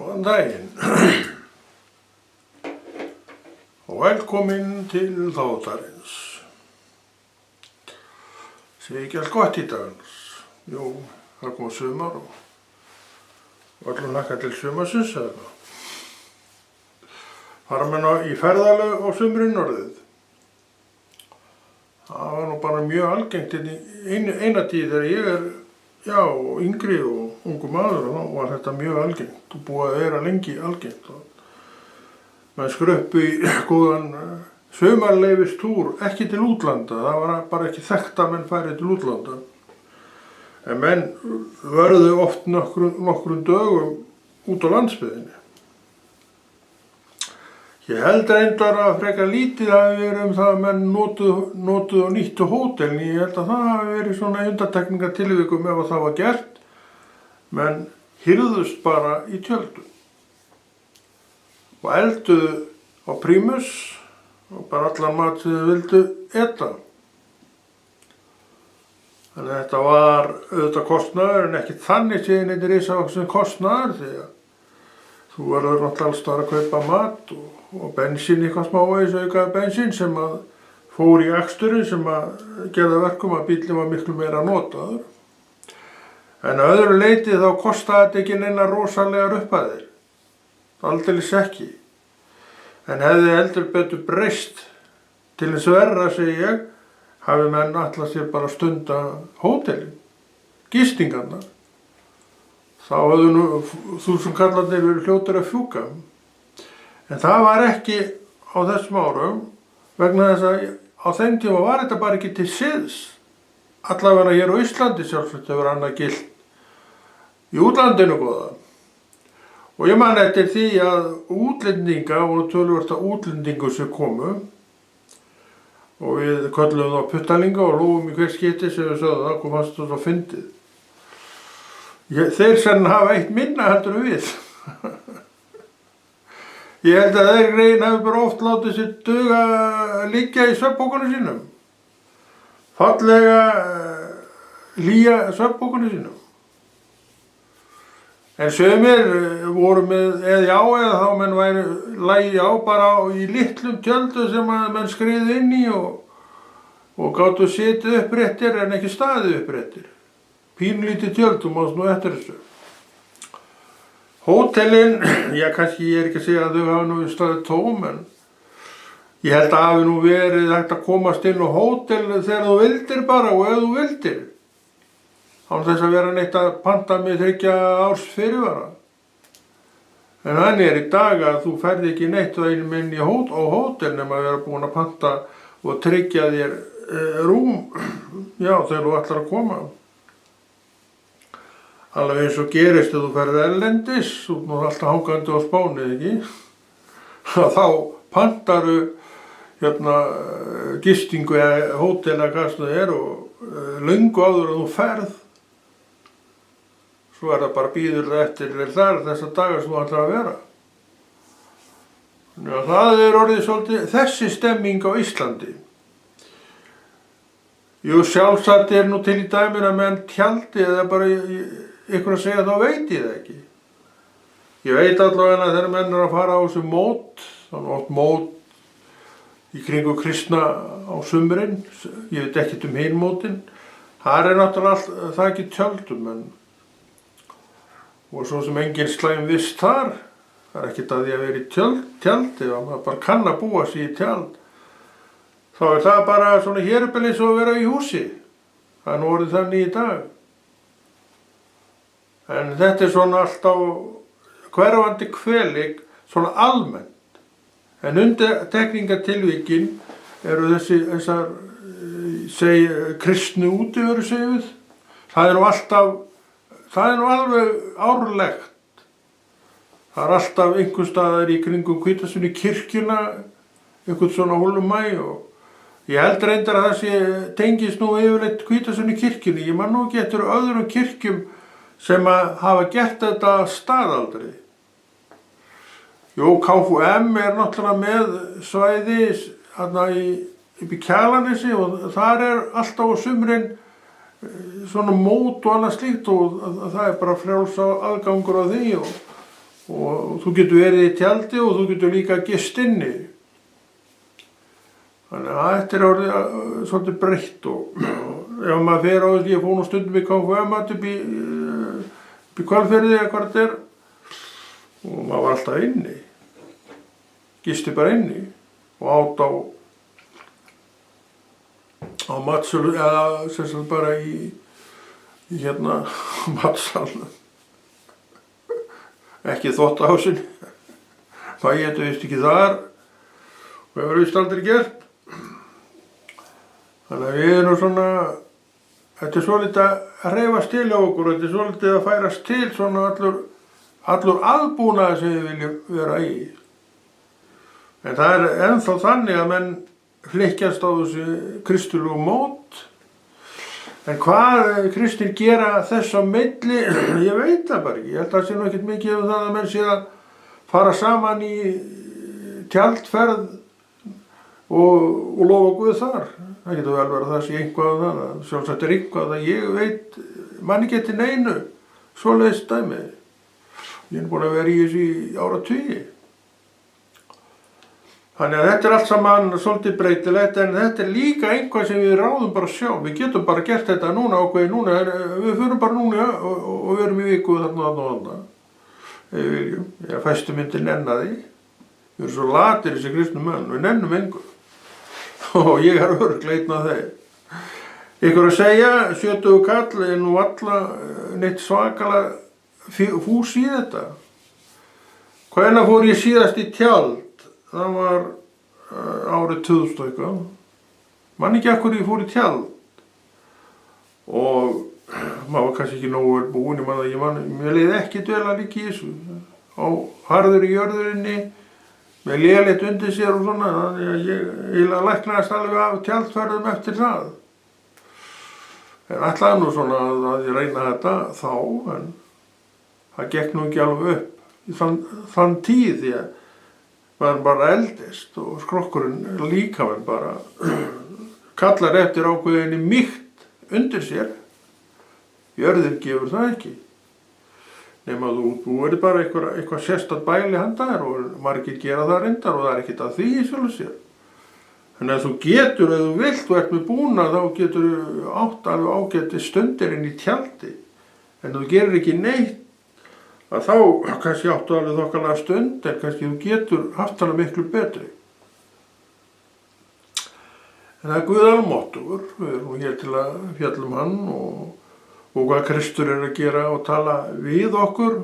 Góðan daginn og velkomin til þáttarins. Sé ekki allt gott í dag? Jú, það kom sumar og öllum hlakka til sumarsins eða eitthvað. Fara menn í ferðalög á sumrin orðið. Það var nú bara mjög algengt í eina tíð þegar ég yngri og ungu maður og þá var þetta mjög algengt og búið að vera lengi algengt. Menn skruppu í góðan sumarleyfistúr, ekki til útlanda, það var bara ekki þekkt að menn færi til útlanda. En menn vörðu oft nokkrum dögum út á landsbyggðinni. Ég held reyndar að frekar lítið hafi verið það að menn notuðu og nýttu hótelin. Ég held að það hafi verið svona undantekningartilvikum ef það var gert. Menn hyrðust bara í tjöldum og elduðu á prímus og bara allan mat sem þau vildu eta. Þannig að þetta var auðvitað kostnaður en ekki þannig séð neitt risavaxinn kostnaður því að þú verður náttúrulega alls staðar að kaupa mat og bensín, eitthvað smávegis aukaði bensín sem að fór í aksturinn sem að gerða verkum að bíllinn var miklu meira notaður. En að öðru leyti þá kostaði þetta ekki neina rosalegar upphæðir. Aldeilis ekki. En hefði heldur betur breyst til þess verra, segi ég, hafi menn ætlað sér bara stunda hótelin, gistingarnar. Þá höfðu nú 1000 kallarnir verið fljótir að fjúka. En það var ekki á þessum árum vegna þess að á þeim tíma var þetta bara ekki til siðs. Allavega hér á Íslandi sjálfsagt hefur annað gilt. Í útlandinu góða. Og ég man eftir því að útlendinga voru töluvert af útlendingu sem komu og við kölluðum þá puttalinga og lófum í hver skipti sem við sögðum það, hvað fannst þú svo fyndið. Þeir sem hafa eitt minna heldur en við. Ég held að þeir reyn hafi bara oft látið sér duga að liggja í svefnpokunum sínum. Fallega hlýja svefnpokunum sínum. En sumir voru með eða þá menn væri lægi bara í litlum tjöldu sem að menn skriðu inn í og gátu setið uppréttir en ekki staðið uppréttir. Pínlítið tjöldum ást nú eftir þessu. Hótelin, kannski ég ekki að segja að þau hafa nú staðið tóm en ég held að hafi nú verið hægt að komast inn á hótel þegar þú vildir bara og ef þú vildir. Án þess að vera neitt að panta með 3 árs fyrirvara. En þannig í dag að þú ferð ekki neitt einum inn á hótel nema að vera búin að panta og tryggja þér rúm, þegar þú ætlar að koma. Alveg eins og gerist þegar þú ferð erlendis, þú ert alltaf hangandi á Spáni, ekki? Þá pantaru gistingu eða hótel eða hvað það er og löngu áður að þú ferð. Svo það bara býður það eftir þar þessa dagar sem þú ætlar að vera. Það orðið svolítið þessi stemming á Íslandi. Jú, sjálfsagt nú til í dæminu að menn tjaldi eða bara ykkur að segja þá veit ég það ekki. Ég veit allavega að þegar menn að fara á þessu mót, þannig oft mót í kringu kristna á sumrin, ég veit ekkert hinn mótin, það náttúrulega það ekki tjöldum og svo sem engin slæm vist þar, það ekkert að því að vera í tjaldi, maður bara kann að búa sig í tjald. Þá það bara svona hérubelis og vera í húsi, það nú orðið þannig í dag. En þetta svona alltaf hverfandi kvelik, svona almennt. En undantekningartilvikin eru þessar kristnu útiveru segjum við. Það nú alveg árlegt. Það alltaf einhvers staðar í kringum Hvítasunnu kirkjuna, einhvern svona hólumæ og ég held reyndar að það tengist nú yfirleitt Hvítasunnu kirkjunni. Ég man nú ekki eftir öðrum kirkjum sem að hafa gert þetta staðaldri. Jú, KFUM náttúrulega með svæði upp í Kjalarnesi og þar alltaf á sumrin svona mót og annað slíkt og það bara frjáls aðgangur á því og þú getur verið í tjaldi og þú getur líka gist inni. Þannig að þetta er orðið svolítið breytt og ef maður fer á því, ég fór nú stundum í KFUM upp í Hvalfirði eða hvað þetta er og maður var alltaf inni, gisti bara inni og át á matsölu eða sem sagt bara í hérna matsalnum, ekki þvottahúsin, maður getur vist ekki þar og hefur vist aldrei gert. Þannig að við erum svona, þetta er svolítið að hreyfast til á okkur, þetta er svolítið að færast til svona allur aðbúnaður sem við viljum vera í. En það er ennþá þannig að menn flykkjast á þessu kristulegu mót. En hvað kristin gera þess á milli, ég veit það bara ekki. Ég held að það sé nú ekkert mikið um það að menn sé að fara saman í tjaldferð og lofa Guð þar. Það getur vel verið að það sé eitthvað um það. Sjálfsagt er eitthvað að ég veit, manni geti neinu, svoleiðis dæmi. Ég er búin að vera í þessu í áratugi. Þannig að þetta er allt saman svolítið breytilegt, en þetta er líka eitthvað sem við ráðum bara sjálf. Við getum bara gert þetta núna, ákveðið núna, við förum bara núna og við erum í viku þarna. Ef við viljum. Ég fæstu myndi nenna því. Við erum svo latir þessi kristnu menn, við nennum engu. Og ég er örugglega einn af þeim. Ykkur að segja, 70 kall er nú alla neitt svakalega fús í þetta. Hvenær fór ég síðast í tjald? Það var árið 2000 eitthvað. Man ekki af hverju ég fór í tjald. Og maður var kannski ekki nógu vel búinn, mér leiði ekki dvel að líka í þessu. Á harður í jörðurinni, með léleitt undir sér og svona, þannig að ég eiginlega læknaðist alveg af tjaldferðum eftir það. En ætlaði nú svona að ég reyna þetta þá, en það gekk nú ekki alveg upp í þann tíð því að maður bara eldist og skrokkurinn líkaminn bara kallar eftir ákveðinni mýkt undir sér. Jörðin gefur það ekki. Nema þú verður bara eitthvað sérstakt bæli handa þér og margir gera það reyndar og það er ekkert að því í sjálfu sér. Þannig að þú getur, ef þú vilt, þú ert með búnað, þá getur þú átt alveg ágæti stundir inn í tjaldi. En þú gerir ekki neitt, að þá kannski áttu alveg þokkalega stund, en kannski þú getur haft alveg miklu betri. En það er Guð almáttugur, við erum hér til að fjalla um hann og hvað Kristur er að gera og tala við okkur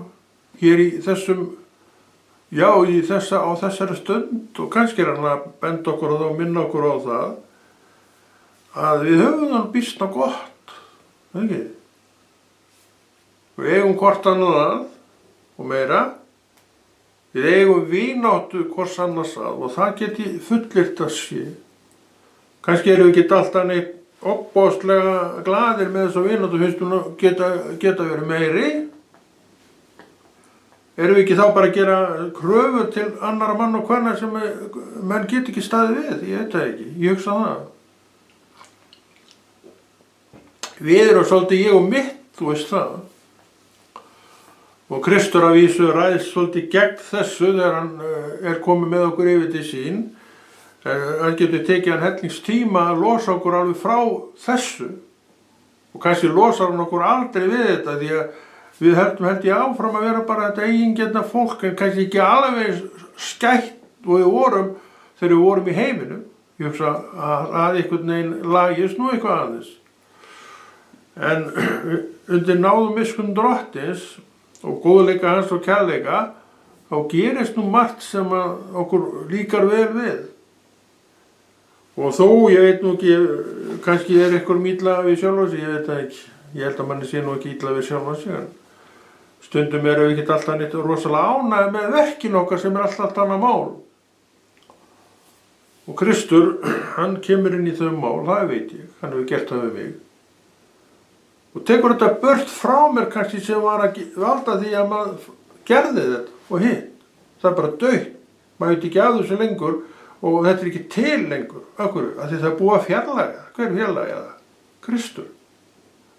hér í þessum, já, á þessari stund og kannski er hann að benda okkur á það og minna okkur á það að við höfum það býsna gott, ekki? Við eigum hvort annað og meira, við eigum vináttu hvors annars að og það geti fullyrt að sé. Kannski erum við ekki alltaf neitt opbóðslega glaðir með þess að vináttu finnst hún geta verið meiri. Erum við ekki þá bara að gera kröfur til annara mann og kvenna sem menn get ekki staðið við? Ég veit það ekki, ég hugsa það. Við erum svolítið ég og mitt, þú veist það. Og Kristur að vísu ræðst svolítið gegn þessu þegar hann er komið með okkur yfir til sín. Hann getur tekið hann hellingstíma að losa okkur alveg frá þessu. Og kannski losar hann okkur aldrei við þetta því að við held ég áfram að vera bara þetta eigingetna fólk en kannski ekki alveg skætt og við vorum þegar við vorum í heiminum. Ég hugsa að einhvern veginn lagist nú eitthvað aðeins. En undir náðum miskunn drottins og góðleika hans og kærleika þá gerist nú margt sem okkur líkar vel við. Og þó, ég veit nú ekki, kannski er eitthvað illa við sjálfa sig, ég veit það ekki. Ég held að manni sé nú ekki illa við sjálfa sig, en stundum erum við ekki alltaf neitt rosalega ánægðir með verkin okkar sem er alltaf annað mál. Og Kristur, hann kemur inn í þau mál, það veit ég, hann hefur gert það við mig. Og tekur þetta burt frá mér kannski sem var að valda því að maður gerði þetta og hitt. Það er bara dautt, maður veit ekki af þessu lengur. Og þetta er ekki til lengur, af því það er búið að fjarlæga. Hver fjarlæga það? Kristur.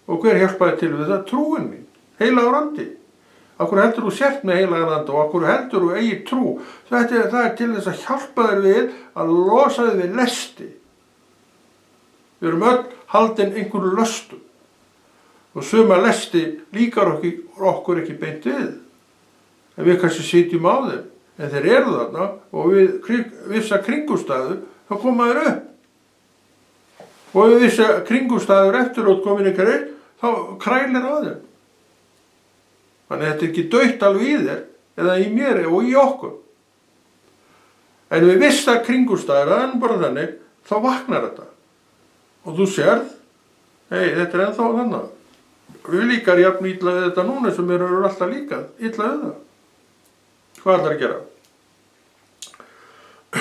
Og hver hjálpaði til við það? Trúin mín, heilagur andi. Af hverju heldur þú sért með heilagan anda og af hverju heldur þú eigið trú? Það er til þess að hjálpa þér við að losa þig við lesti. Við erum öll haldin einhverju löstum. Og suma lesti líkar okkur ekki beint við. En við kannski sitjum á þeim. En þeir eru þarna og við vissa kringumstæður þá koma þeir upp. Og við vissa kringumstæður eftirót komin ykkur einn þá krælir á þeim. Þannig að þetta er ekki dautt alveg í þér eða í mér og í okkur. En við vissa kringumstæður, það er bara þannig, þá vaknar þetta. Og þú sérð, þetta er ennþá þannig. Við líkar jafn illa við þetta núna sem eru alltaf líka illa við það. Hvað ætlar að gera?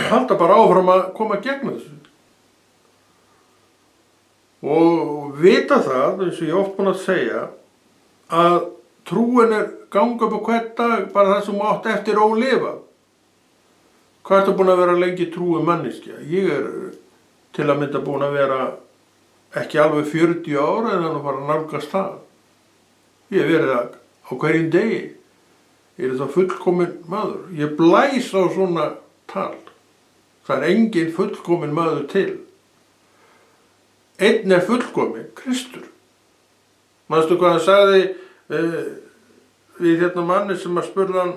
Halda bara áfram að koma gegn þessu. Og vita það, eins og ég oft búin að segja, að trúin er ganga upp á hvern dag, bara það sem átt eftir að lifa. Hvað ertu búin að vera lengi trúi manneskja? Ég er til að mynda búin að vera ekki alveg 40 ára en þannig bara nálgast það. Ég hef verið það á hverjum degi. Ég er það fullkominn maður. Ég blæs á svona tal. Það er engin fullkominn maður til. Einn er fullkominn, Kristur. Manstu hvað hann sagði við hérna manni sem að spurði hann,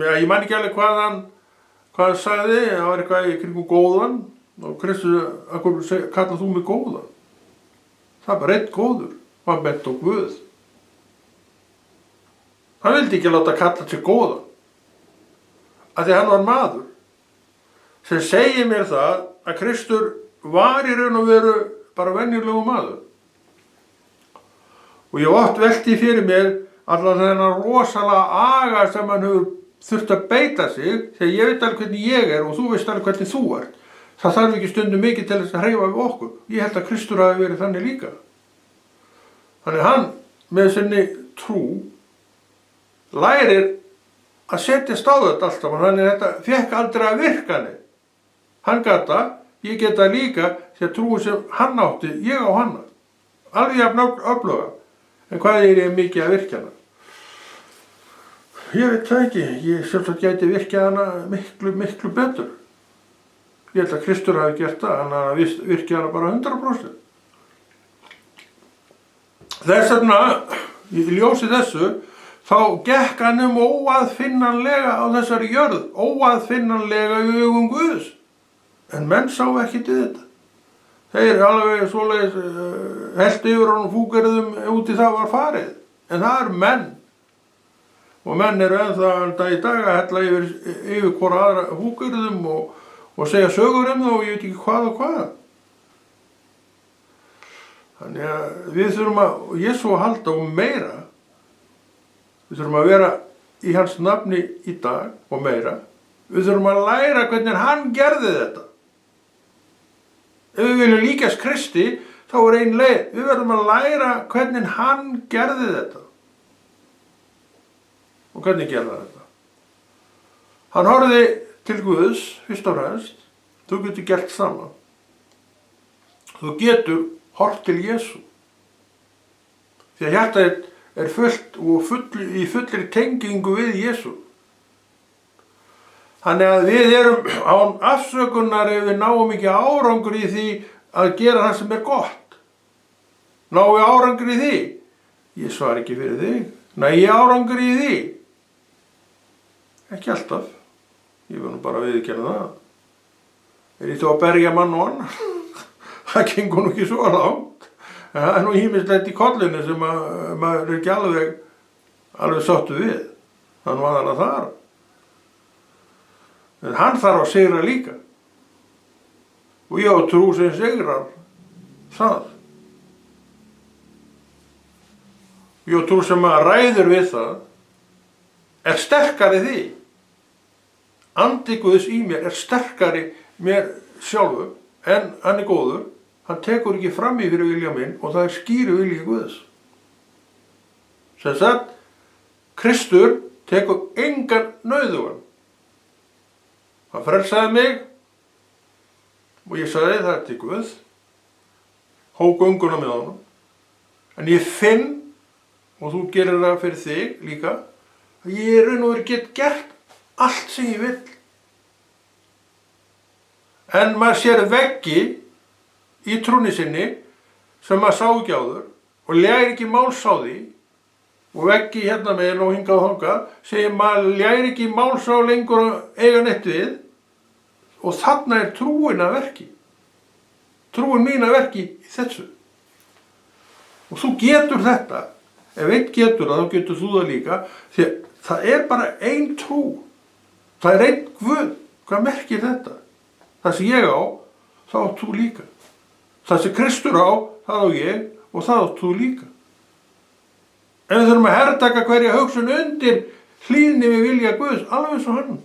ég man ekki alveg hvað hann sagði, það var eitthvað í kringum góðan og Kristur, akkur kallar þú mig góðan? Það er bara einn góður, hann bent á Guð. Hann vildi ekki láta kalla sig góðan, af því hann var maður, sem segir mér það að Kristur var í raun og veru bara venjulegu maður. Og ég oft velti fyrir mér allan þennan rosalega aga sem hann hefur þurft að beita sig, þegar ég veit alveg hvernig ég er og þú veist alveg hvernig þú ert. Það þarf ekki stundum mikið til þess að hreyfa við okkur. Ég held að Kristur hafi verið þannig líka. Þannig hann með sinni trú lærir að setjast á þetta alltaf, þannig þetta fekk aldrei að virka neitt. Hann gat það, ég get það líka, því að trúi sem hann átti, ég á hana. Alveg jafn öfluga. En hvað er ég mikið að virkja hana? Ég veit það ekki, ég sjálfsagt gæti virkjað hana miklu betur. Ég held að Kristur hafi gert það, hann hafi virkjað hana bara 100%. Þess vegna, í ljósi þessu, þá gekk hann óaðfinnanlega á þessari jörð, óaðfinnanlega í augum Guðs. En menn sá ekki til þetta. Þeir alveg svoleiðis heldu yfir honum fúkyrðum út í það var farið. En það er menn. Og menn eru ennþá í dag að hella yfir hvora aðra fúkyrðum og segja sögur það og ég veit ekki hvað og hvað. Þannig að við þurfum að Jesú að halda og meira. Við þurfum að vera í hans nafni í dag og meira. Við þurfum að læra hvernig hann gerði þetta. Ef við viljum líkast Kristi, þá er ein leið. Við verðum að læra hvernig hann gerði þetta. Og hvernig gerði þetta? Hann horfði til Guðs, fyrst og fremst. Þú getur gert sama. Þú getur hort til Jesú. Því að hjartað er fullt og í fullri tengingu við Jesú. Þannig að við erum án afsökunar ef við náum ekki árangur í því að gera það sem er gott. Náum við árangur í því? Ég svar ekki fyrir þig. Næ, ég árangur í því? Ekki alltaf. Ég vil nú bara viðurkenna það. Er ég þá að berja mann og annar? Það gengur nú ekki svo langt. En það er nú ýmislegt í kollinu sem maður er ekki alveg sáttur við. Þannig var hann að þar. En hann þarf að sigra líka. Og ég á trú sem sigrar það. Ég á trú sem að ræður við það er sterkari því. Andi Guðs í mér er sterkari mér sjálfu en hann er góður. Hann tekur ekki fram í fyrir vilja minn og það er skýru vilja Guðs. Sem sagt, Kristur tekur engan nauðugan. Hann frelsaði mig og ég sagði það er til Guð. Hók unguna með honum. En ég finn og þú gerir það fyrir þig líka, að ég raun og veru get gert allt sem ég vill. En maður sér veggi í trúnni sinni sem maður sá ekki áður og lærir ekki máls á því, og veggi hérna megin og hingað og þangað, segir maður lærir ekki máls á lengur að eiga neitt við, og þarna er trúin að verki. Trúin mín að verki í þessu. Og þú getur þetta. Ef einn getur það, þá getur þú það líka, því að það er bara ein trú. Það er einn Guð. Hvað merkir þetta? Það sem ég á, það átt þú líka. Það sem Kristur á, það á ég, og það átt þú líka. En við þurfum að hertaka hverja hugsun undir hlýðni við vilja Guðs, alveg eins og hann.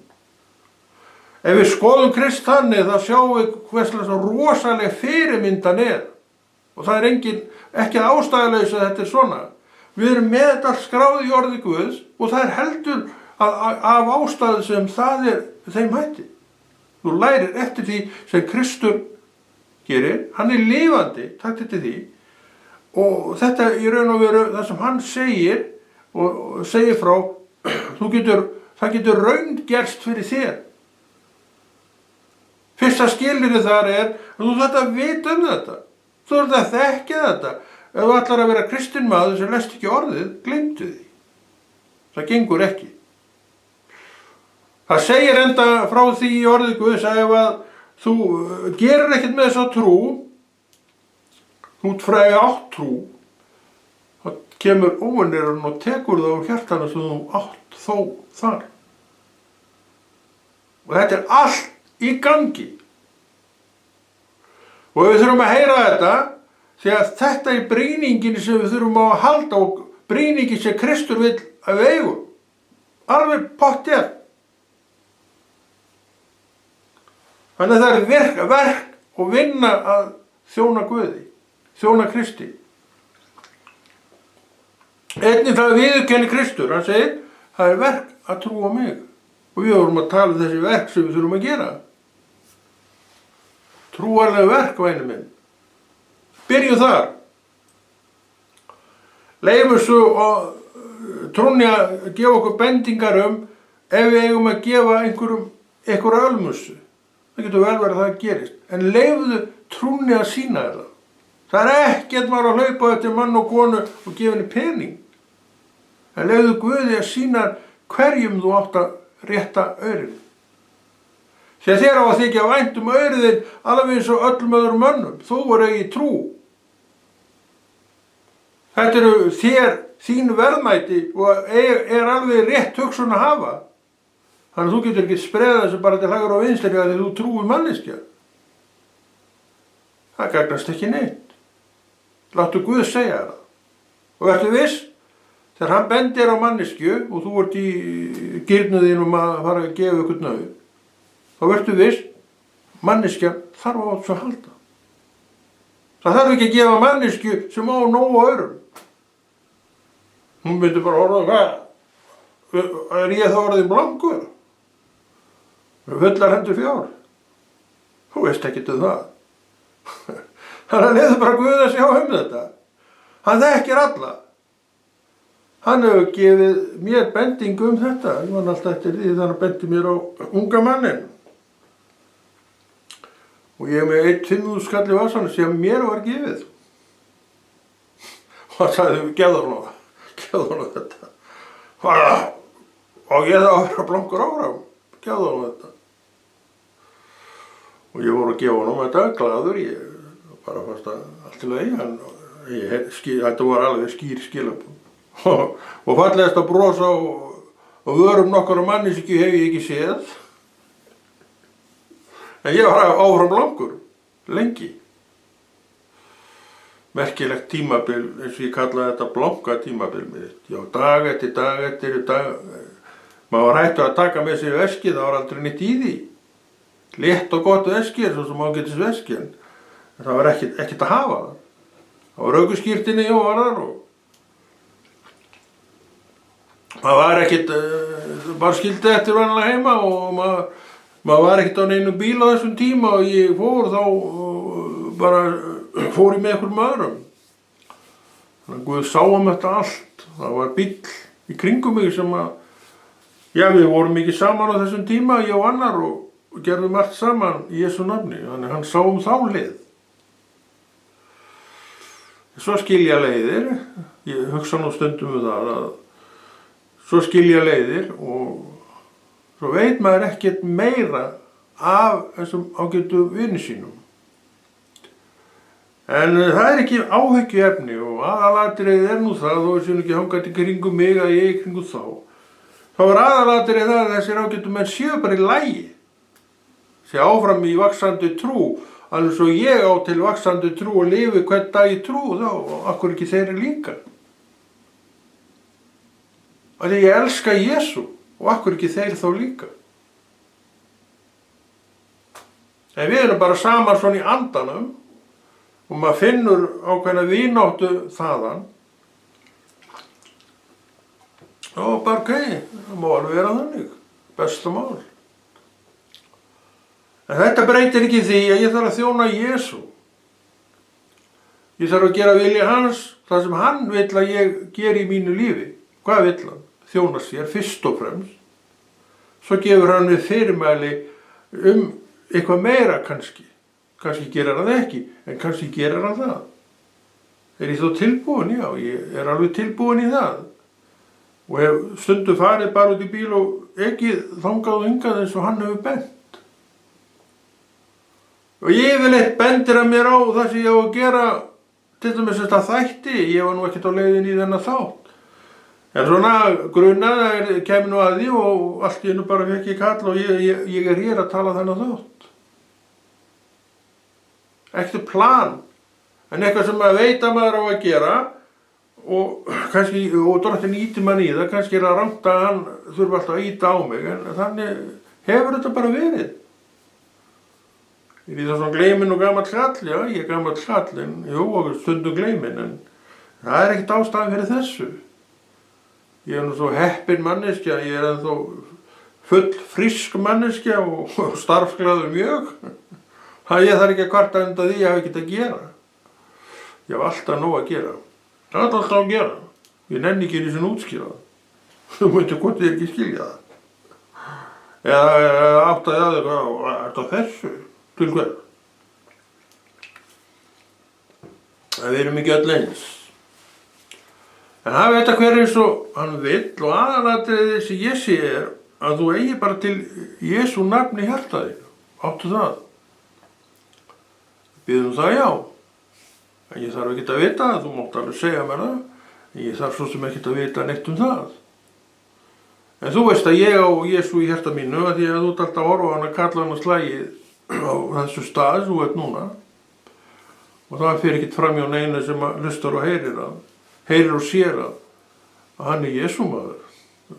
Ef við skoðum Krist þannig, þá sjáum við hverslega rosaleg fyrirmyndan er. Og það er ekki ástæðulaus að þetta er svona. Við erum með þetta skráð í orði Guðs og það er heldur af ástæðu sem það er þeim hætti. Þú lærir eftir því sem Kristur gerir, hann er lifandi, takk til því, og þetta í raun og veru það sem hann segir og segir frá, það getur raungerst fyrir þér. Fyrsta skilyrðið þar er að þú þarft að vita um þetta, þú þarft að þekkja þetta. Ef þú ætlar að vera kristinn maður sem lest ekki orðið, gleymdu því. Það gengur ekki. Það segir enda frá því í orðið Guðs að ef að þú gerir ekkert með þessa trú, þú ert fræði átt trú, þá kemur óvinurinn og tekur það úr hjartanu sem þú átt þó þar. Og þetta er allt í gangi. Og við þurfum að heyra þetta, því að þetta er brýningin sem við þurfum á að halda og brýningin sem Kristur vill að við eigum. Alveg pottþétt. Þannig að það er verk og vinna að þjóna Guði, þjóna Kristi. Einnig það viðurkenni Kristur, hann segir, það er verk að trúa mig. Og við vorum að tala um þessi verk sem við þurfum að gera. Trúarlega verk, væni minn. Byrjum þar. Leifum svo trúnni að gefa okkur bendingar ef við eigum að gefa einhverja ölmusu. Það getur vel verið að það gerist. En leifðu trúnni að sýna þetta. Það er ekkert maður að hlaupa eftir mann og konu og gefa henni pening. En leifðu Guði að sýna hverjum þú átt að rétta aurinn. Sér þér á að þykja vænt aurinn alveg eins og öllum öðrum mönnum. Þú er ekki trú. Þetta eru þín verðmæti og er alveg rétt hugsun að hafa. Þannig að þú getur ekki spreða þessu bara til hægri og vinstri þegar þú trúir manneskja. Það gagnast ekki neitt. Láttu Guð segja það. Og vertu viss, þegar hann bendir á manneskju og þú ert í gírnuðin að fara að gefa ykkur nauð, þá vertu viss, manneskja þarf á þessu að halda. Það þarf ekki að gefa manneskju sem á nóg á öðrum. Hún myndi bara orða, hvað? Er ég þá orðin blankur? Fullar hendur fjár. Þú veist ekkert um það. Þannig að leiðu bara Guð að sjá þetta. Hann þekkir alla. Hann hefur gefið mér bendingu um þetta. Ég var alltaf eftir því þannig að bendi mér á unga mannin. Og ég með 1.500 skall í vasanum sem mér var gefið. Og hann sagði, gefðu hann þetta. Og ég þá að vera blankur ára. Gefðu hann þetta. Og ég voru að gefa hann þetta glaður. Ég bara fannst að allt í lagi. Þetta var alveg skýr skilabúð. Og fallegast að brosa og vörum nokkara mannesku hef ég ekki séð. En ég var áfram blankur, lengi. Merkilegt tímabil, eins og ég kallaði þetta blanka tímabil mitt. Já, dag eftir dag. Maður var hættur að taka með sér veski, það var aldrei neitt í því. Létt og gott veski, svo sem ágætis veski, en það var ekkert að hafa það. Það var aukuskírtinni og var þar og maður var ekkert, bara skildi eftir vanlega heima og maður var ekkert á neinu bíl á þessum tíma og ég fór þá bara fór ég með einhverjum öðrum. Þannig að Guð sá þetta allt. Það var bíll í kringum mig sem að, við vorum ekki saman á þessum tíma, ég og annar, og gerðum allt saman í Jesú nafni. Þannig hann sá þá hlið. Svo skilja leiðir, ég hugsa nú stundum það að svo skilja leiðir og svo veit maður ekkert meira af þessum ágætu vini sínum. En það er ekki áhyggjuefni og aðalatriðið nú það, þó þessi ekki hangandi kringum mig að ég kringum þá. Þá var aðalatriðið það að þessir ágætu menn séu bara í lagi. Séu áfram í vaxandi trú. Alveg svo ég á til vaxandi trú og lifi hvern dag í trú þá, og akkur ekki þeir líka. Af því ég elska Jesú og akkur ekki þeir þá líka. En við erum bara saman svona í andanum og maður finnur ákveðna vináttu þaðan. Og bara það má alveg vera þannig, besta mál. En þetta breytir ekki því að ég þarf að þjóna Jesú. Ég þarf að gera vilja hans, það sem hann vill að ég geri í mínu lífi. Hvað vill hann? Þjóna sér fyrst og fremst. Svo gefur hann við fyrirmæli eitthvað meira kannski. Kannski gerir hann það ekki, en kannski gerir hann það. Er ég þó tilbúin? Já, ég er alveg tilbúin í það. Og hef stundum farið bara út í bíl og ekki þangað og hingað eins og hann hefur bent. Og yfirleitt bendir hann mér á það sem ég á að gera, til dæmis þetta þætti, ég var nú ekkert á leiðin í þennan þátt. En svona grunað kemur nú að því og allt í einu bara fekk ég kall og ég er hér að tala þennan þátt. Ekkert plan, en eitthvað sem maður veit að maður á að gera og kannski, og Drottinn ýtir mann í það, kannski er það rangt að hann þurfa alltaf að ýta á mig, en þannig hefur þetta bara verið. Ég það svona gleymin og gamall kall, já, ég er gamall kall, en jú, og stundum gleymin, en það er ekkert ástæðan fyrir þessu. Ég er nú svo heppin manneskja, ég er ennþá full frisk manneskja og starfsglaður mjög. Það ég þarf ekki að kvarta undan því ég hafi ekkert að gera. Ég hef alltaf nóg að gera. Það er alltaf að gera. Ég nenni ekki einu sinni útskýra það. Þú myndir hvort ég ekki skilja það. Eða áttaði að þau, er þetta þessu? Til hver? Við erum ekki öll eins. En það veit að hver eins og hann vill og aðalatriðið sem ég sé er að þú eigi bara til Jesú nafni í hjarta þig. Áttu það? Biðum það já. En ég þarf ekki að vita það, þú mátt alveg segja mér það. En ég þarf svo sem ekki að vita neitt það. En þú veist að ég á Jesú í hjarta mínu að því að þú ert alltaf að horfa á hann að kalla hann að slagið á þessu stað þú ert núna og það fyrir ekkert fram hjá neinu sem að hlustar og heyrir og sér að hann er Jesú maður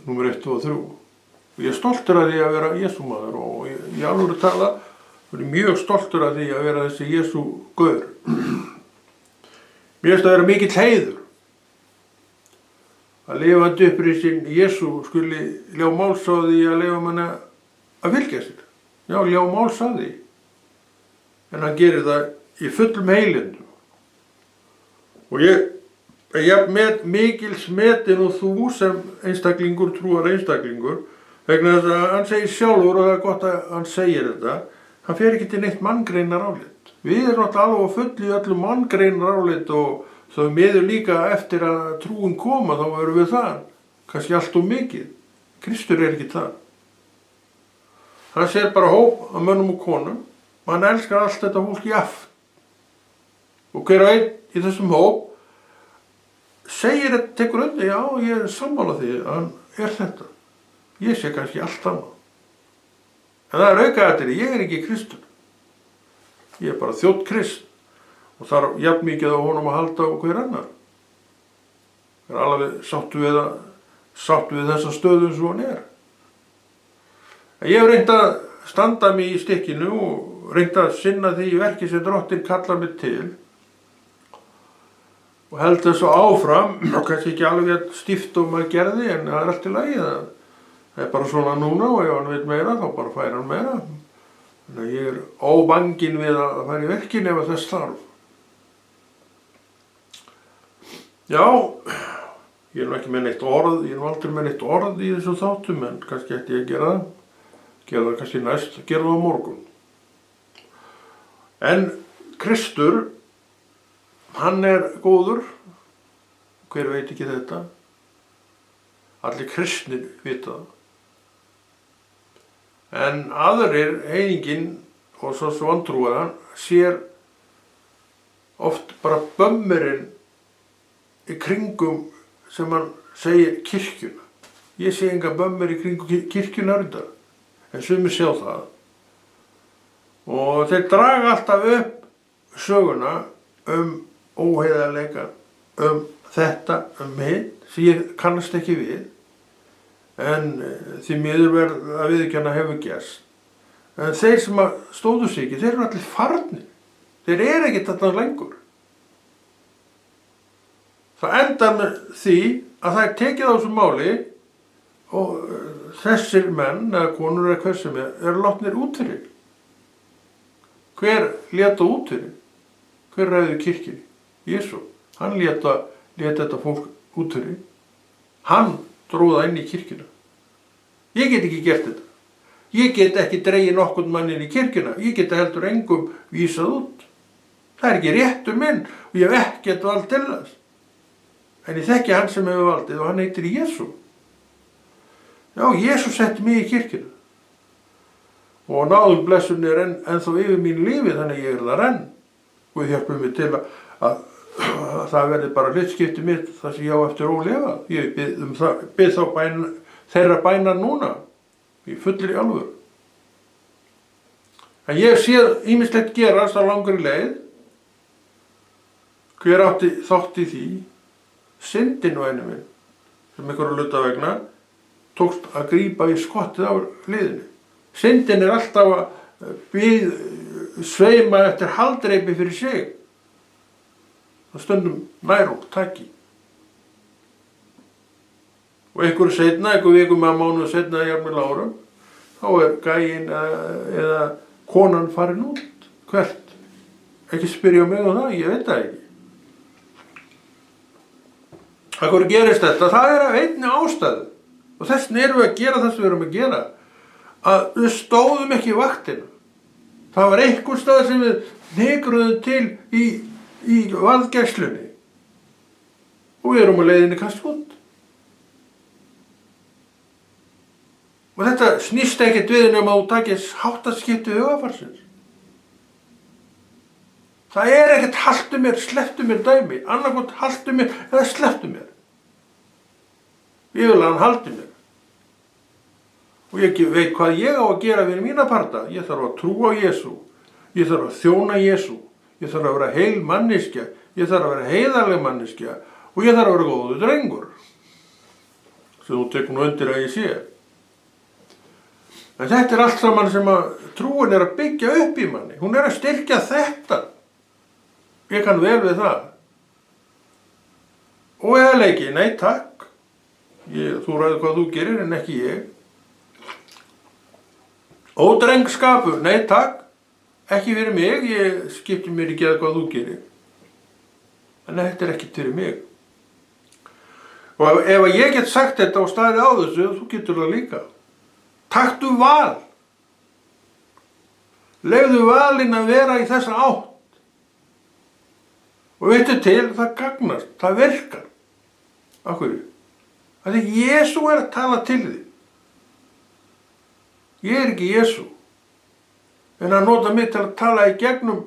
númer 1 og 3 og ég er stoltur af því að vera Jesú maður og ég alveg tala er mjög stoltur af því að vera þessi Jesú gaur. Mér finnst að vera mikill heiður að lifandi upprisin Jesú skuli ljá máls á því að leyfa manni að fylgja sér. Já, ljá máls á því. En hann gerir það í fullum heilindum. Og ég er jafn mikils metin og þú sem einstaklingur, trúar einstaklingur, vegna þess að hann segir sjálfur, og það er gott að hann segir þetta, hann fer ekki til neitt manngreinar álit. Við erum alltaf alveg að fullu í öllum manngreinar álit og þó miður líka eftir að trúin koma, þá erum við það. Kannski allt of mikið. Kristur er ekki það. Hann sér bara hóp af mönnum og konum og hann elskar allt þetta fólk jafnt. Og hver og einn í þessum hóp segir þetta, tekur undir, já, ég er sammála því að hann er þetta. Ég sé kannski allt annað. En það er aukaatriði, ég er ekki kristinn. Ég er bara þjónn Krist og þarf jafn mikið á honum að halda og hver annar. Það er alveg sáttu við þessa stöðu eins og hann er. Ég hef reynt að standa mig í stykkinu og reynt að sinna því í verki sem Drottinn kallar mig til og held þessu áfram og kannski ekki alveg stíft og maður gerði en það er allt í lagi. Það er bara svona núna og ef hann veit meira þá bara fær hann meira. Þannig að ég er óbanginn við að fara í verkin ef þess þarf. Já, ég er ekki með neitt orð, ég er aldrei með neitt orð í þessu þáttum, en kannski ætti ég að gera það kannski næst, gera það á morgun. En Kristur, hann er góður, hver veit ekki þetta? Allir kristnir vita það. En aðrir, heiðinginn og svo vantrúaðan, sér oft bara bömmurinn í kringum sem hann segir kirkjuna. Ég sé enga bömmur í kringum kirkjuna reyndar, en sumir sjá það. Og þeir draga alltaf upp söguna óheiðarleika, þetta, hitt, sem ég kannast ekki við, en því miður verð að viðurkenna hefur gerst. En þeir sem stóðu sig ekki, þeir eru allir farnir. Þeir eru ekki þarna lengur. Það endar með því að það er tekið á þessu máli og þessir menn, eða konur eða hver sem eru látnir út fyrir. Hver léta út fyrir? Hver ræður kirkjunni? Jesú. Hann léta þetta fólk út fyrir. Hann dróða inn í kirkjuna. Ég get ekki gert þetta. Ég get ekki dregið nokkurn mann inn í kirkjuna. Ég get heldur engum vísað út. Það er ekki réttur minn og ég hef ekkert vald til þess. En ég þekki hann sem hefur valdið og hann heitir Jesú. Já, Jesú setti mig í kirkjuna. Og náðum blessun er ennþá yfir mín lífi, þannig ég er þar enn. Guð hjálpi mig til að það verði bara hlutskipti mitt þar sem ég á eftir ólifa. Ég bið þá þeirra bænar núna, í fullri alvöru. En ég sé ýmislegt gerast á langri leið. Hver átti þátt í því? Syndin og einu minn, sem einhverju hluta vegna, tókst að grípa í skottið á hliðinu. Syndin er alltaf að sveima eftir haldreipi fyrir sig. Það stundum nær og taki. Og einhverju seinna, einhverju vikum að mánuðu seinna jafnvel árum, þá er gæinn eða konan farin út. Hvert? Ekki spyrja mig um það, ég veit það ekki. Af hverju gerist þetta? Það er af einni ástæðu. Og þess vegna erum við að gera það sem við erum að gera. Að við stóðum ekki vaktina. Það var einhver stað sem við hnykruðum til í varðgæslunni. Og við erum á leiðinni kannski út. Og þetta snýst ekkert við nema að þú takir háttaskipti hugafarsins. Það er ekkert haltu mér, slepptu mér dæmi. Annarkot haltu mér eða slepptu mér. Ég vil að hann haldi mér. Og ég veit hvað ég á að gera fyrir mína parta. Ég þarf að trúa á Jesú. Ég þarf að þjóna Jesú. Ég þarf að vera heil manneskja. Ég þarf að vera heiðarleg manneskja. Og ég þarf að vera góður drengur. Sem þú tekur nú undir að ég sé. En þetta er allt saman sem að trúin er að byggja upp í manni. Hún er að styrkja þetta. Ég kann vel við það. Og eða leiki, nei takk. Þú ræður hvað þú gerir en ekki ég. Ódrengskapur, nei takk. Ekki fyrir mig, ég skipti mér ekki að hvað þú gerir. En þetta er ekkert fyrir mig. Og ef ég get sagt þetta og staðið á þessu, þú getur það líka. Taktu val. Leyfðu valinn að vera í þessa átt. Og veitu til, það gagnast, það virkar. Af hverju? Það er Jesú er að tala til þig. Ég er ekki Jesú. En hann nota mig til að tala í gegnum,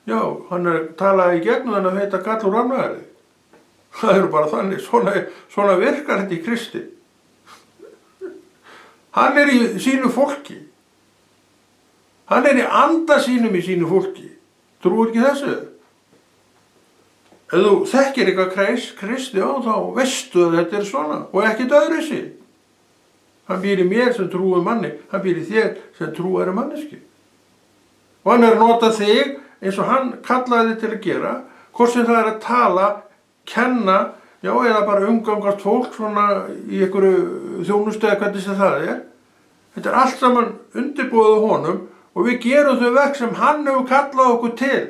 já, hann er að tala í gegnum þannig að heita gallur annari. Það eru bara þannig, svona virkar þetta í Kristi. Hann er í sínu fólki. Hann er í anda sínum í sínu fólki. Trúir ekki þessu? Ef þú þekkir eitthvað Kristi á þá veistu að þetta er svona og ekkert öðruvísi. Hann býr í mér sem trúi manni, hann býr í þér sem trúari manneski. Og hann er að nota þig eins og hann kallaði þig til að gera, hvort sem það er að tala, kenna, já eða bara umgangast fólk svona í einhverju þjónustu eða hvernig sem það er. Þetta er allt saman undirbúið honum og við gerum þau verk sem hann hefur kallað okkur til.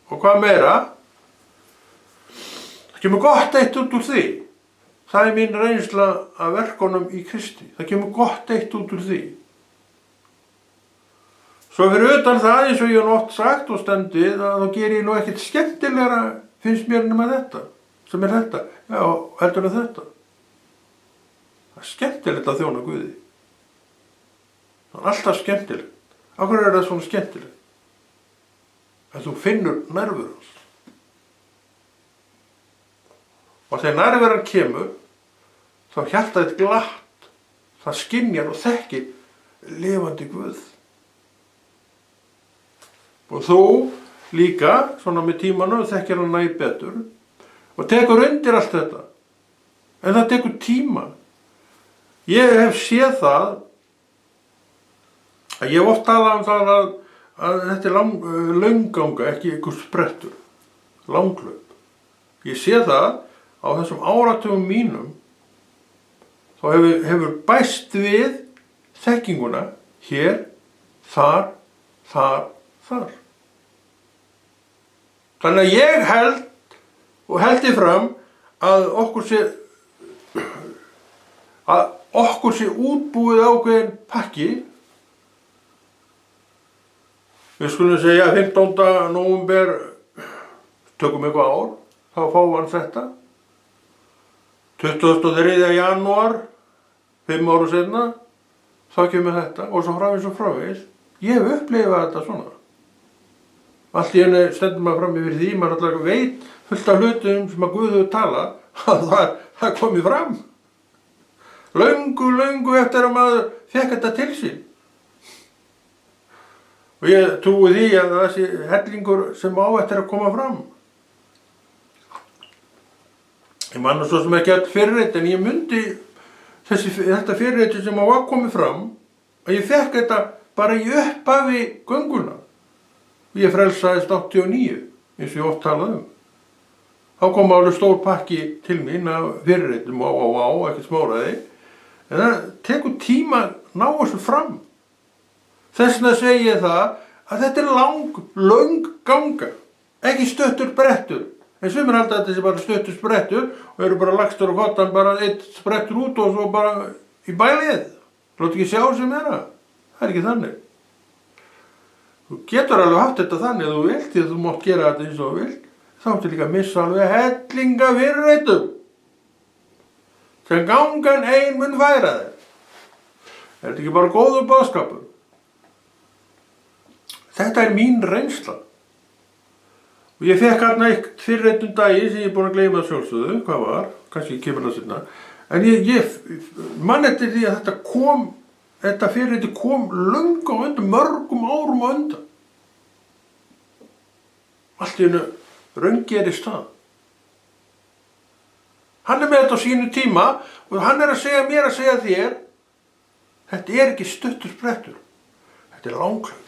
Og hvað meira? Það kemur gott eitt út úr því. Það mín reynsla af verkunum í Kristi. Það kemur gott eitt út úr því. Svo fyrir utan það, eins og ég hef oft sagt og stendið, að þá ger ég nú ekkert skemmtilegra, finnst mér nema þetta, sem þetta. Já, heldur þetta. Það er skemmtilegt að þjóna Guði. Það er alltaf skemmtilegt. Af hverju það svona skemmtilegt? Að þú finnur nærveru hans. Og þegar nærveran kemur, þá hjartað þitt glatt. Það skynjar og þekkir lifandi Guð. Og þú líka, svona með tímanum, þekkir hann næ betur og tekur undir allt þetta. En það tekur tíma. Ég hef séð það, að ég hef oft talað um það að þetta er laungganga, ekki einhver sprettur, langhlaup. Ég sé það á þessum áratugum mínum, þá hefur bæst við þekkinguna hér, þar. Þannig að ég held í fram að okkur sé útbúið ákveðin pakki. Við skulum segja 15. nóvember, tökum eitthvað ár, þá fáum hann þetta. 23. janúar, 5 ára seinna, þá kemur þetta og svo framvegis. Ég hef upplifað þetta svona. Allt í einu stendur maður fram yfir því, maður alltaf veit fullt af hlutum sem að Guð hefur talað, að það komið fram. Löngu eftir að maður fekk þetta til sín. Og ég trúi því að þessi hellingur sem á eftir að koma fram. Ég man svo sem ekki all fyrirreit, en ég mundi þetta fyrirreiti sem var komið fram, að ég fekk þetta bara í upphafi gönguna. Og ég frelsaðist 89, eins og ég oft talaði um. Þá kom alveg stór pakki til mín af fyrirreitum og ekkert smáraði. En það tekur tíma að ná þessu fram. Þess vegna segi ég það að þetta er löng ganga, ekki stuttur brettur. En sumir halda að þetta sé bara stuttur sprettur og eru bara lagstur og kottan bara eitt sprettur út og svo bara í bælið. Látt ekki sjá sem það. Það er ekki þannig. Þú getur alveg haft þetta þannig að þú vilt, því að þú mátt gera þetta eins og þú vilt. Þá áttu líka að missa alveg hellinga fyrirreitum. Sem gangan ein mun færa þér. Er þetta ekki bara góður boðskapur? Þetta er mín reynsla. Og ég fekk hérna eitt fyrirreitum dagi sem ég er búin að gleyma sjálfsögðu, hvað var, kannski kemur það seinna. En ég man eftir því að þetta fyrirreiti kom löngu á undan, mörgum árum á undan. Allt í einu raungerist það. Hann er með þetta á sínu tíma og hann er að segja mér að segja þér, þetta er ekki stuttur sprettur, þetta er langhlaup.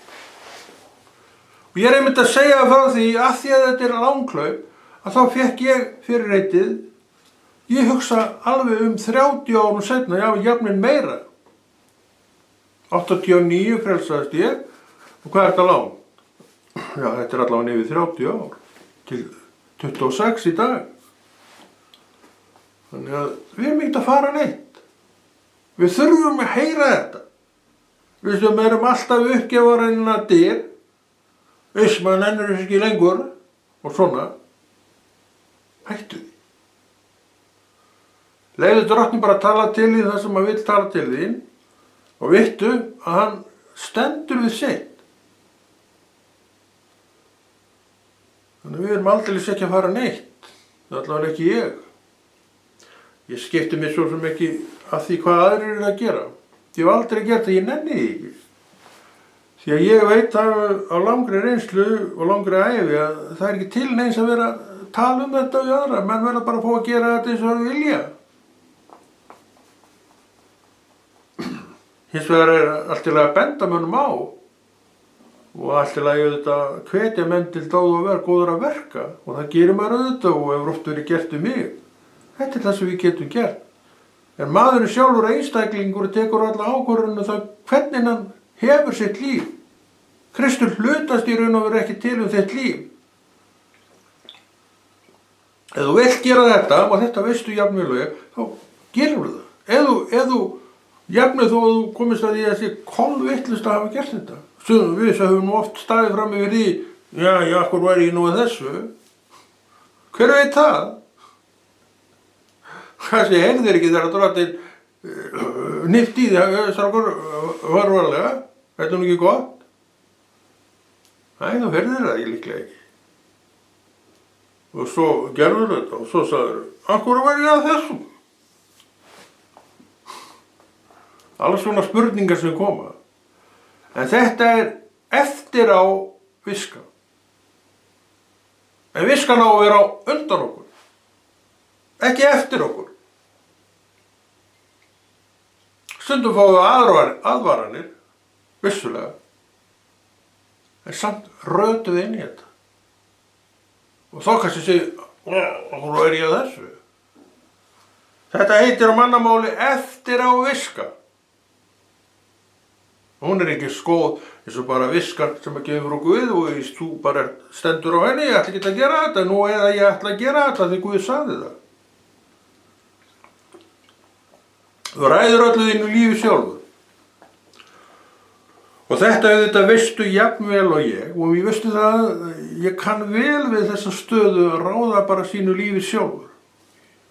Og ég er einmitt að segja frá því að þetta er langhlaup, að þá fekk ég fyrirreitið, ég hugsa alveg 30 árum seinna, já, jafnvel meira. 89 frelsaðist ég, og hvað er þetta langt? Já, þetta er allavega yfir 30 ár, til 26 í dag. Þannig að við erum ekkert að fara neitt. Við þurfum að heyra þetta. Við sem erum alltaf uppgjafarinn að dyr, maður nennir þess ekki lengur, og svona, hættu því. Leyfðu drottni bara að tala til þín það sem maður vill tala til þín, og vittu að hann stendur við sitt. Þannig að við erum aldrei ekki að fara neitt. Það er allavega ekki ég. Ég skipti mig svo sem ekki að því hvað aðrir eru að gera. Ég hef aldrei gert það, ég nenni því ekki. Því að ég veit á langri reynslu og langri ævi að það er ekki til neins að vera að tala um þetta við aðra. Menn verða bara að fá að gera þetta eins og það vilja. Hins vegar er allt í lagi að benda mönnum á og allt í lagi auðvitað hvetja menn til góðra verka og það gerir maður auðvitað og hefur oft verið gert um mig. Þetta er það sem við getum gert. En maðurinn sjálfur einstaklingur tekur alla ákvörðun það hvernig hann hefur sitt líf. Kristur hlutast í raun og veru ekki til þitt líf. Ef þú vilt gera þetta, og þetta veistu jafnvel og ég, þá gerum við það. Ef þú jafnvel þó að þú komist að því að þessi kolvittlust að hafa gert þetta. Við höfum nú oft staðið fram yfir því, já, akkur væri ég nú að þessu. Hver veit það? Kannski heyrðir ekki þegar drottinn nift í því, strákur, varvarlega, þetta nú ekki gott? Nei, þú heyrðir það líklega ekki. Og svo gerður þetta og svo sagður, akkur væri ég að þessum? Alls svona spurningar sem koma. En þetta eftir á viska. En viskan á að vera á undan okkur. Ekki eftir okkur. Stundum fáum við aðvaranir, vissulega. En samt rötum við inn í þetta. Og þá kannski segja, hvað er ég að þessu? Þetta heitir á mannamáli eftir á viska. Hún ekki skoð eins og bara viskan sem að gefur frá Guð og þú bara stendur á henni, ég ætla ekki að gera þetta nú eða ég ætla að gera þetta því Guð sagði það. Þú ræður öllu þínu lífi sjálfur. Og þetta auðvitað veistu jafnvel og ég veistu það, ég kann vel við þessa stöðu að ráða bara sínu lífi sjálfur.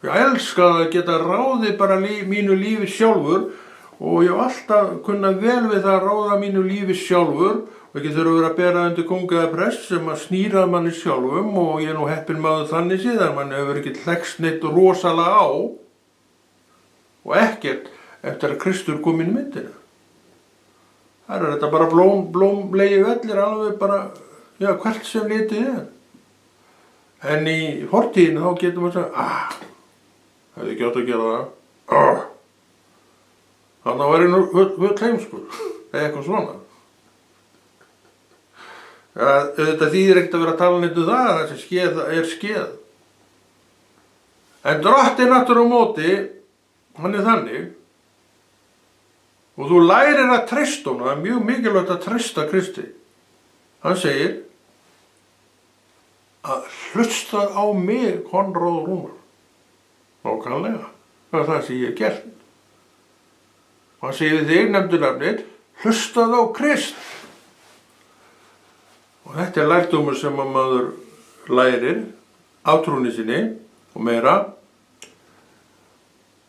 Ég elska að geta ráðið bara mínu lífi sjálfur og ég hef alltaf kunnað vel við það að ráða mínu lífi sjálfur og ekki þurfa að vera að bera undir kóng eða prest sem að snýra manni sjálfum og ég nú heppinn maður þannig síðan, mann hefur ekki hlekkst neitt rosalega á og ekkert eftir að Kristur kom inn í myndina. Það þetta bara blómlegi vellir alveg bara, já, hvert sem litið er. En í fortíðinu þá getur maður að segja, hefði ekki átt að gera það. Þannig að væri nú hull heimskur, eða eitthvað svona. Þetta þýðir ekkert að vera að tala neitt um það, þessi skeð er skeð. En drottinn aftur á móti, hann þannig, og þú lærir að treysta honum, það er mjög mikilvægt að treysta Kristi. Hann segir að hlustað á mig, Konráð Rúnar. Nákvæmlega, það er það sem ég hef gert. Hann segir við þig, nefndu nafnið, hlustað á Krist. Og þetta er lærdómur sem að maður lærir á trúnni sinni og meira.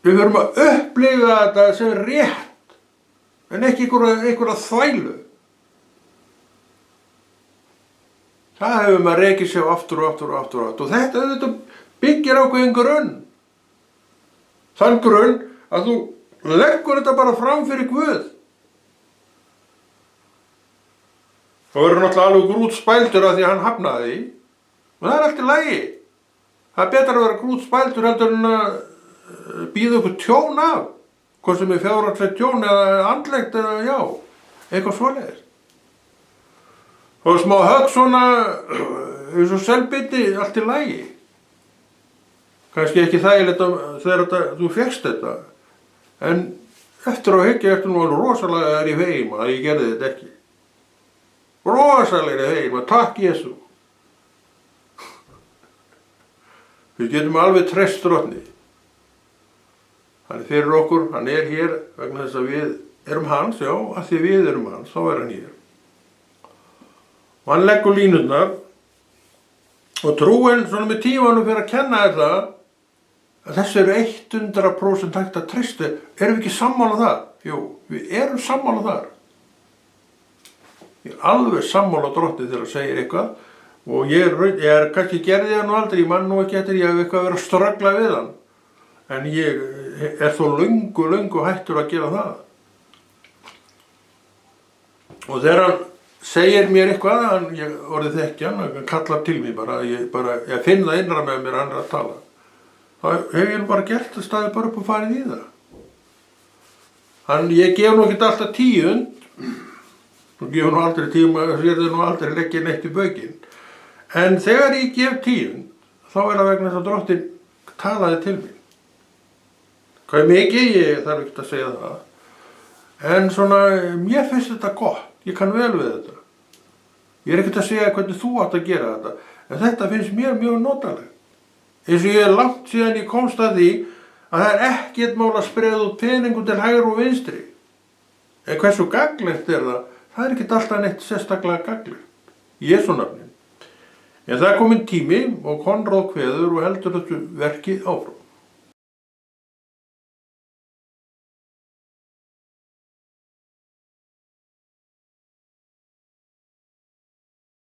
Við verðum að upplifa þetta sem rétt. En ekki einhverja þvælu. Það hefur maður rekið sér aftur og aftur og aftur og aftur. Og þetta byggir ákveðin grunn. Þann grunn að þú leggur þetta bara fram fyrir Guð. Og verður náttúrulega alveg grútspældur af því að hann hafnaði því. Og það er allt í lagi. Það er betra að vera grútspældur heldur en að býða okkur tjón af. Hvort sem er fjárhagslegt tjón eða andlegt eða já, eitthvað svoleiðis. Og smá högg svona, eins og selbiti, allt í lagi. Kannski ekki þægilegt þegar þú fékkst þetta. En eftir á hyggja eftir nú rosalega er ég feim að ég gerði þetta ekki. Rosalega er ég feim að takk Jesú. Við getum alveg treyst drottni. Hann fyrir okkur, hann hér vegna þess að við erum hans, já, að því við erum hans, þá hann hér. Og hann leggur línurnar og trúin svona með tímanum fyrir að kenna þetta að þessu eru 100% hægt að treysta. Erum við ekki sammála þar? Jú, við erum sammála þar. Ég er alveg sammála drottni þegar það segir eitthvað og ég er kannski gerði það nú aldrei, ég man nú ekki eftir, ég hef eitthvað verið að ströggla við hann. En ég er þó löngu hættur að gera það. Og þegar hann segir mér eitthvað, ég orðið þekkja hann, hann kallar til mig ég finn það innra með mér hann að tala. Þá hef ég bara gert það, staðið bara upp og farið í það. Ég gef nú ekki alltaf 10, og gef nú aldrei 10, maður sér nú aldrei leggja neitt í baukinn. En þegar ég gef 10, þá er það vegna þess að drottinn talaði til mig. Hvað mikið, ég þarf ekki að segja það. En svona, mér finnst þetta gott, ég kann vel við þetta. Ég er ekkert að segja hvernig þú átt að gera þetta, en þetta finnst mér mjög notalegt. Eins og ég er langt síðan ég komst að því að það er ekkert mál að spreða út peningum til hægri og vinstri. En hversu gagnlegt er það? Það er ekkert alltaf neitt sérstaklega gagnlegt. Í Jesú nafni. En það er kominn tími og Konráð kveður og heldur þessu verki áfram.